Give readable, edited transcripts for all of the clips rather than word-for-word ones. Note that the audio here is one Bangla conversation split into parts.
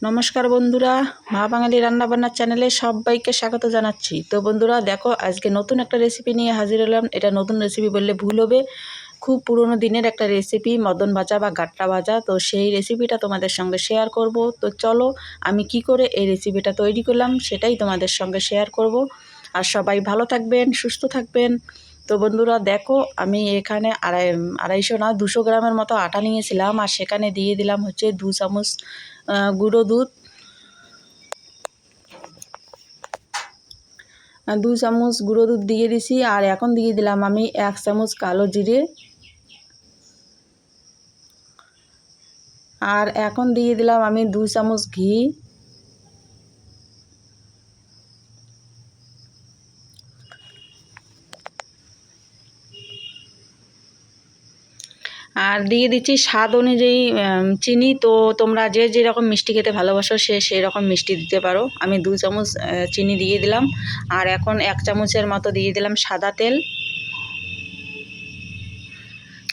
নমস্কার বন্ধুরা, মা বাঙালি রান্নাবান্নার চ্যানেলে সবাইকে স্বাগত জানাচ্ছি। তো বন্ধুরা দেখো, আজকে নতুন একটা রেসিপি নিয়ে হাজির হলাম। এটা নতুন রেসিপি বললে ভুল হবে, খুব পুরনো দিনের একটা রেসিপি, মদন ভাজা বা গাট্টা ভাজা। তো সেই রেসিপিটা তোমাদের সঙ্গে শেয়ার করব। তো চলো, আমি কি করে এই রেসিপিটা তৈরি করলাম সেটাই তোমাদের সঙ্গে শেয়ার করব। আর সবাই ভালো থাকবেন, সুস্থ থাকবেন। তো বন্ধুরা দেখো, আমি এখানে 250 না 200 গ্রামের মতো আটা নিয়েছিলাম, আর সেখানে দিয়ে দিলাম হচ্ছে 2 চামচ গুঁড়ো দুধ, 2 চামচ গুঁড়ো দুধ দিয়ে দিছি। আর এখন দিয়ে দিলাম আমি 1 চামচ কালো জিরে, আর এখন দিয়ে দিলাম আমি 2 চামচ ঘি, আর দিয়ে দিচ্ছি স্বাদ অনুযায়ী চিনি। তো তোমরা যে যেরকম মিষ্টি খেতে ভালোবাসো সেই রকম মিষ্টি দিতে পারো। আমি 2 চামচ চিনি দিয়ে দিলাম। আর এখন 1 চামচের মতো দিয়ে দিলাম সাদা তেল।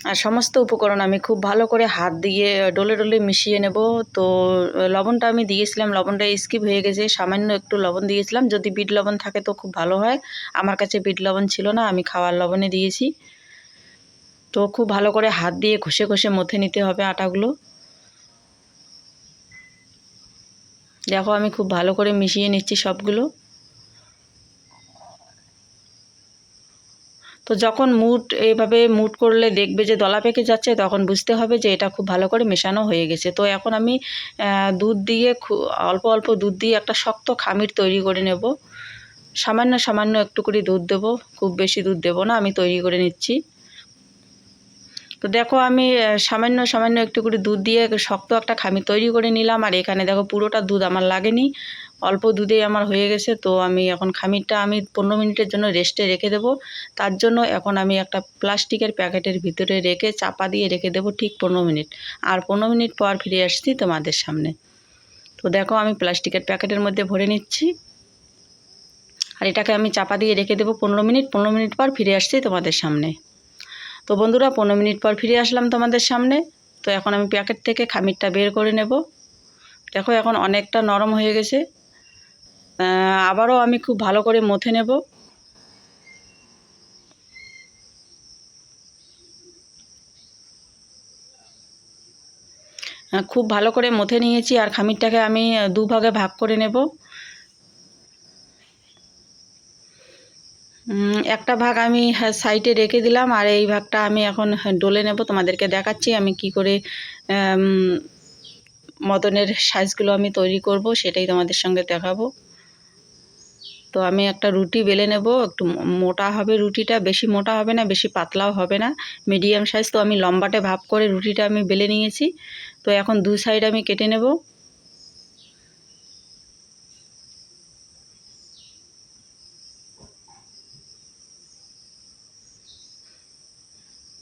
আর সমস্ত উপকরণ আমি খুব ভালো করে হাত দিয়ে ডলে ডলে মিশিয়ে নেব। তো লবণটা আমি দিয়েছিলাম, লবণটা স্কিপ হয়ে গেছে, সামান্য একটু লবণ দিয়েছিলাম। যদি বিট লবণ থাকে তো খুব ভালো হয়, আমার কাছে বিট লবণ ছিল না, আমি খাওয়ার লবণে দিয়েছি। তো খুব ভালো করে হাত দিয়ে ঘষে ঘষে মথে নিতে হবে আটাগুলো। দেখো, আমি খুব ভালো করে মিশিয়ে নিচ্ছি সবগুলো। তো যখন এভাবে মুট করলে দেখবে যে দলা পেকে যাচ্ছে, তখন বুঝতে হবে যে এটা খুব ভালো করে মেশানো হয়ে গেছে। তো এখন আমি দুধ দিয়ে অল্প অল্প দুধ দিয়ে একটা শক্ত খামির তৈরি করে নেব। সামান্য সামান্য একটু করে দুধ দেবো, খুব বেশি দুধ দেবো না, আমি তৈরি করে নিচ্ছি। তো দেখো, আমি সামান্য সামান্য একটু করে দুধ দিয়ে শক্ত একটা খামির তৈরি করে নিলাম। আর এখানে দেখো, পুরোটা দুধ আমার লাগেনি, অল্প দুধেই আমার হয়ে গেছে। তো আমি এখন খামিরটা 15 মিনিটের জন্য রেস্টে রেখে দেবো। তার জন্য এখন আমি একটা প্লাস্টিকের প্যাকেটের ভিতরে রেখে চাপা দিয়ে রেখে দেবো ঠিক 15 মিনিট। আর 15 মিনিট পর ফিরে আসছি তোমাদের সামনে। তো দেখো, আমি প্লাস্টিকের প্যাকেটের মধ্যে ভরে নিচ্ছি, আর এটাকে আমি চাপা দিয়ে রেখে দেবো 15 মিনিট। 15 মিনিট পর ফিরে আসছি তোমাদের সামনে। তো বন্ধুরা, 15 মিনিট পর ফিরে আসলাম তোমাদের সামনে। তো এখন আমি প্যাকেট থেকে খামিরটা বের করে নেব। দেখো, এখন অনেকটা নরম হয়ে গেছে। আবারও আমি খুব ভালো করে মথে নেব। খুব ভালো করে মথে নিয়েছি, আর খামিরটাকে আমি দুভাগে ভাগ করে নেব। একটা ভাগ আমি সাইডে রেখে দিলাম, আর এই ভাগটা আমি এখন ডলে নেব। তোমাদেরকে দেখাচ্ছি আমি কি করে মদনের সাইজগুলো আমি তৈরি করব, সেটাই তোমাদের সঙ্গে দেখাবো। তো আমি একটা রুটি বেলে নেব, একটু মোটা হবে রুটিটা, বেশি মোটা হবে না, বেশি পাতলাও হবে না, মিডিয়াম সাইজ। তো আমি লম্বাটে ভাব করে রুটিটা আমি বেলে নিয়েছি। তো এখন দু সাইড আমি কেটে নেব।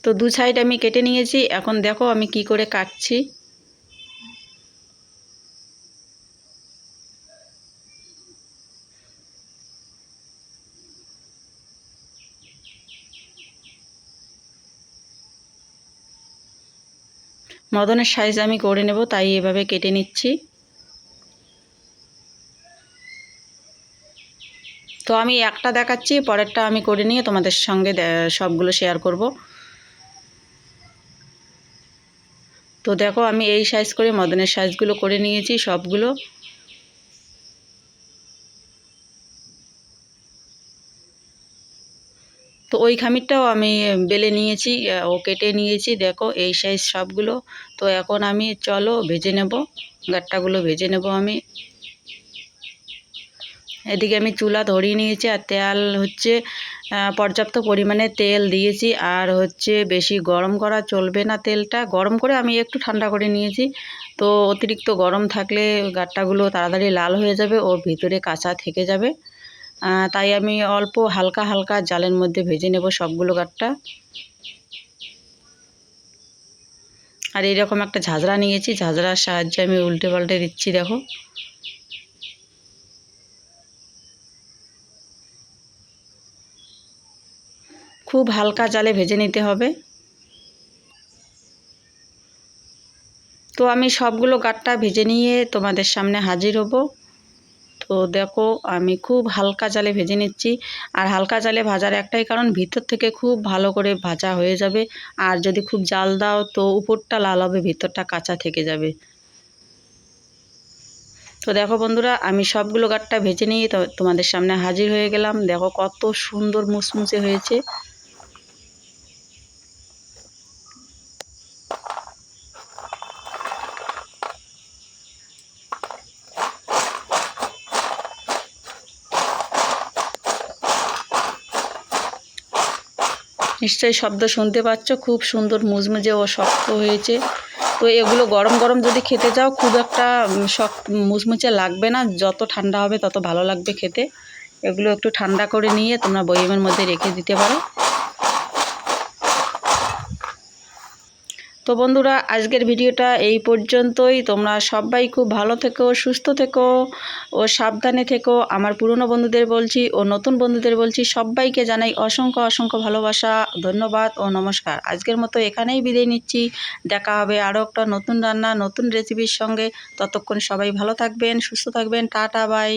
তো দু সাইড আমি কেটে নিয়েছি। এখন দেখো আমি কি করে কাটছি। মদনের সাইজ আমি করে নেব, তাই এভাবে কেটে নিচ্ছি। তো আমি একটা দেখাচ্ছি, পরেরটা আমি করে নিয়ে তোমাদের সঙ্গে সবগুলো শেয়ার করব। তো দেখো, আমি এই সাইজ করে মদনের সাইজগুলো করে নিয়েছি সবগুলো। তো ওই খামিরটাও আমি বেলে নিয়েছি, ও কেটে নিয়েছি। দেখো, এই সাইজ সবগুলো। তো এখন আমি চলো ভেজে নেব, গাট্টাগুলো ভেজে নেব আমি। এদিকে আমি চুলা ধরিয়ে নিয়েছি, আর তেল হচ্ছে পর্যাপ্ত পরিমাণে তেল দিয়েছি। আর হচ্ছে বেশি গরম করা চলবে না, তেলটা গরম করে আমি একটু ঠান্ডা করে নিয়েছি। তো অতিরিক্ত গরম থাকলে গাট্টাগুলো তাড়াতাড়ি লাল হয়ে যাবে ও ভিতরে কাঁচা থেকে যাবে। তাই আমি অল্প হালকা হালকা জালের মধ্যে ভেজে নেব সবগুলো গাট্টা। আর এইরকম একটা ঝাঁঝরা নিয়েছি, ঝাঁঝরার সাহায্যে আমি উল্টে পাল্টে দিচ্ছি। দেখো, খুব হালকা জালে ভেজে নিতে হবে। তো আমি সবগুলো গাট্টা ভেজে নিয়ে তোমাদের সামনে হাজির হব। তো দেখো আমি খুব হালকা জালে ভেজে নিচ্ছি। আর হালকা জালে ভাজার একটাই কারণ, ভিতর থেকে খুব ভালো করে ভাজা হয়ে যাবে। আর যদি খুব জাল দাও তো উপরটা লাল হবে, ভিতরটা কাঁচা থেকে যাবে। তো দেখো বন্ধুরা, আমি সবগুলো গাট্টা ভেজে নিয়ে তোমাদের সামনে হাজির হয়ে গেলাম। দেখো কত সুন্দর মুসমুসে হয়েছে। নিশ্চয়ই শব্দ শুনতে পাচ্ছ, খুব সুন্দর মুচমুচে ও শক্ত হয়েছে। তো এগুলো গরম গরম যদি খেতে যাও খুব একটা শক্ত মুচমুচে লাগবে না, যত ঠান্ডা হবে তত ভালো লাগবে খেতে। এগুলো একটু ঠান্ডা করে নিয়ে তোমরা বয়মের মধ্যে রেখে দিতে পারো। তো বন্ধুরা, আজকের ভিডিওটা এই পর্যন্তই। তোমরা সবাই খুব ভালো থেকো, সুস্থ থেকো ও সাবধানে থেকো। আমার পুরনো বন্ধুদের বলছি ও নতুন বন্ধুদের বলছি, সবাইকে জানাই অসংখ্য অসংখ্য ভালোবাসা, ধন্যবাদ ও নমস্কার। আজকের মতো এখানেই বিদায় নিচ্ছি। দেখা হবে আরও একটা নতুন রান্না, নতুন রেসিপির সঙ্গে। ততক্ষণ সবাই ভালো থাকবেন, সুস্থ থাকবেন। Tata, by.